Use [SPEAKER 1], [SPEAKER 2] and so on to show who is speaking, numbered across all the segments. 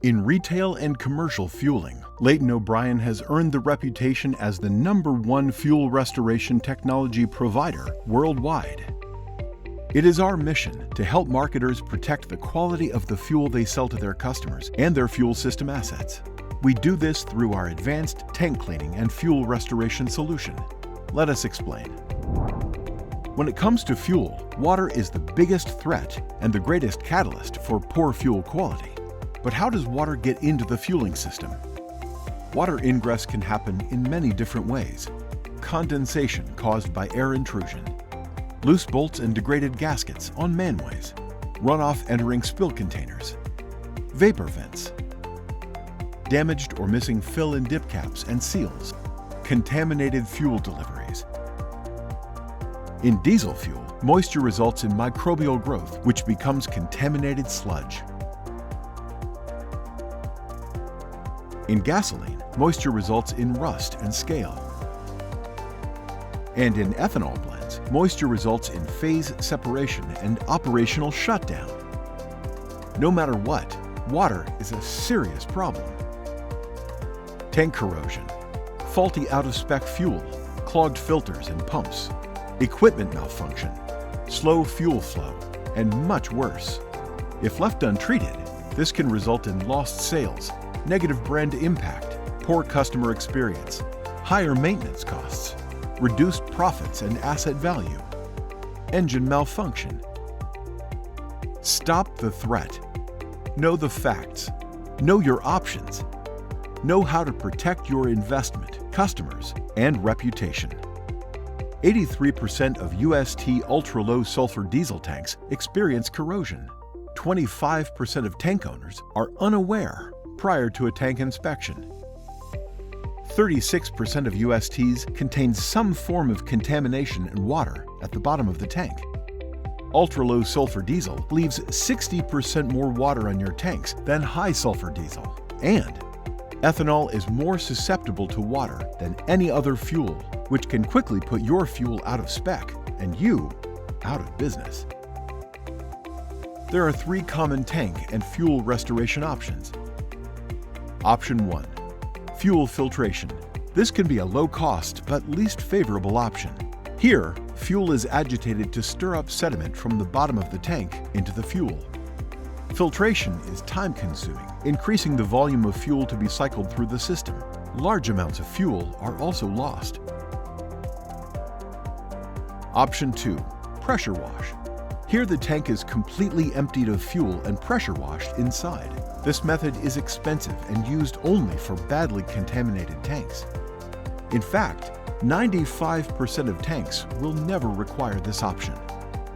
[SPEAKER 1] In retail and commercial fueling, Layton O'Brien has earned the reputation as the #1 fuel restoration technology provider worldwide. It is our mission to help marketers protect the quality of the fuel they sell to their customers and their fuel system assets. We do this through our advanced tank cleaning and fuel restoration solution. Let us explain. When it comes to fuel, water is the biggest threat and the greatest catalyst for poor fuel quality. But how does water get into the fueling system? Water ingress can happen in many different ways. Condensation caused by air intrusion, loose bolts and degraded gaskets on manways, runoff entering spill containers, vapor vents, damaged or missing fill and dip caps and seals, contaminated fuel deliveries. In diesel fuel, moisture results in microbial growth, which becomes contaminated sludge. In gasoline, moisture results in rust and scale. And in ethanol blends, moisture results in phase separation and operational shutdown. No matter what, water is a serious problem. Tank corrosion, faulty out-of-spec fuel, clogged filters and pumps, equipment malfunction, slow fuel flow, and much worse. If left untreated, this can result in lost sales, negative brand impact, poor customer experience, higher maintenance costs, reduced profits and asset value, engine malfunction. Stop the threat. Know the facts. Know your options. Know how to protect your investment, customers, and reputation. 83% of UST ultra-low sulfur diesel tanks experience corrosion. 25% of tank owners are unaware prior to a tank inspection. 36% of USTs contain some form of contamination in water at the bottom of the tank. Ultra-low sulfur diesel leaves 60% more water on your tanks than high sulfur diesel. And ethanol is more susceptible to water than any other fuel, which can quickly put your fuel out of spec and you out of business. There are 3 common tank and fuel restoration options. Option 1. Fuel filtration. This can be a low-cost but least favorable option. Here, fuel is agitated to stir up sediment from the bottom of the tank into the fuel. Filtration is time-consuming, increasing the volume of fuel to be cycled through the system. Large amounts of fuel are also lost. Option 2. Pressure wash. Here the tank is completely emptied of fuel and pressure washed inside. This method is expensive and used only for badly contaminated tanks. In fact, 95% of tanks will never require this option.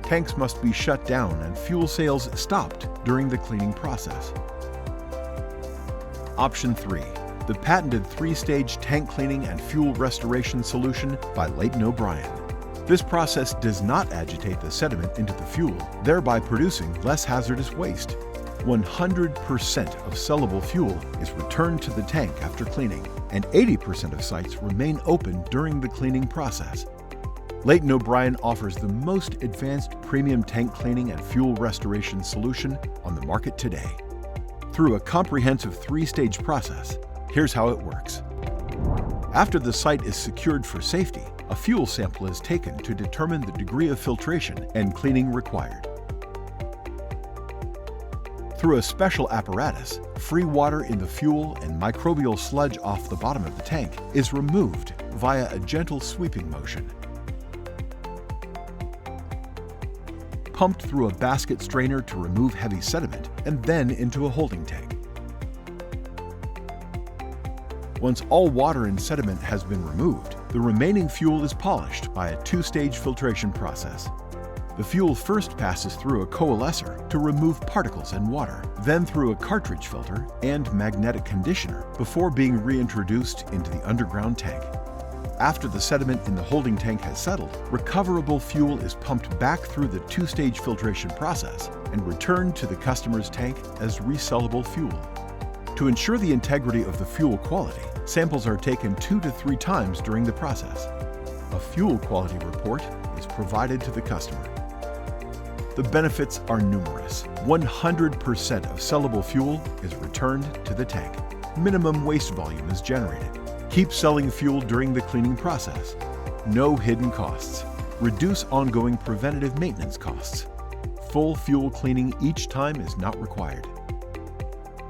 [SPEAKER 1] Tanks must be shut down and fuel sales stopped during the cleaning process. Option 3. The patented 3-stage tank cleaning and fuel restoration solution by Layton O'Brien. This process does not agitate the sediment into the fuel, thereby producing less hazardous waste. 100% of sellable fuel is returned to the tank after cleaning, and 80% of sites remain open during the cleaning process. Layton O'Brien offers the most advanced premium tank cleaning and fuel restoration solution on the market today. Through a comprehensive 3-stage process, here's how it works. After the site is secured for safety, a fuel sample is taken to determine the degree of filtration and cleaning required. Through a special apparatus, free water in the fuel and microbial sludge off the bottom of the tank is removed via a gentle sweeping motion. Pumped through a basket strainer to remove heavy sediment, and then into a holding tank. Once all water and sediment has been removed, the remaining fuel is polished by a 2-stage filtration process. The fuel first passes through a coalescer to remove particles and water, then through a cartridge filter and magnetic conditioner before being reintroduced into the underground tank. After the sediment in the holding tank has settled, recoverable fuel is pumped back through the 2-stage filtration process and returned to the customer's tank as resellable fuel. To ensure the integrity of the fuel quality, samples are taken 2 to 3 times during the process. A fuel quality report is provided to the customer. The benefits are numerous. 100% of sellable fuel is returned to the tank. Minimum waste volume is generated. Keep selling fuel during the cleaning process. No hidden costs. Reduce ongoing preventative maintenance costs. Full fuel cleaning each time is not required.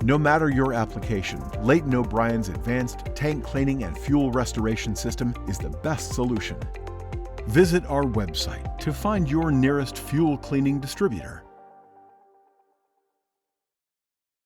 [SPEAKER 1] No matter your application, Layton O'Brien's advanced tank cleaning and fuel restoration system is the best solution. Visit our website to find your nearest fuel cleaning distributor.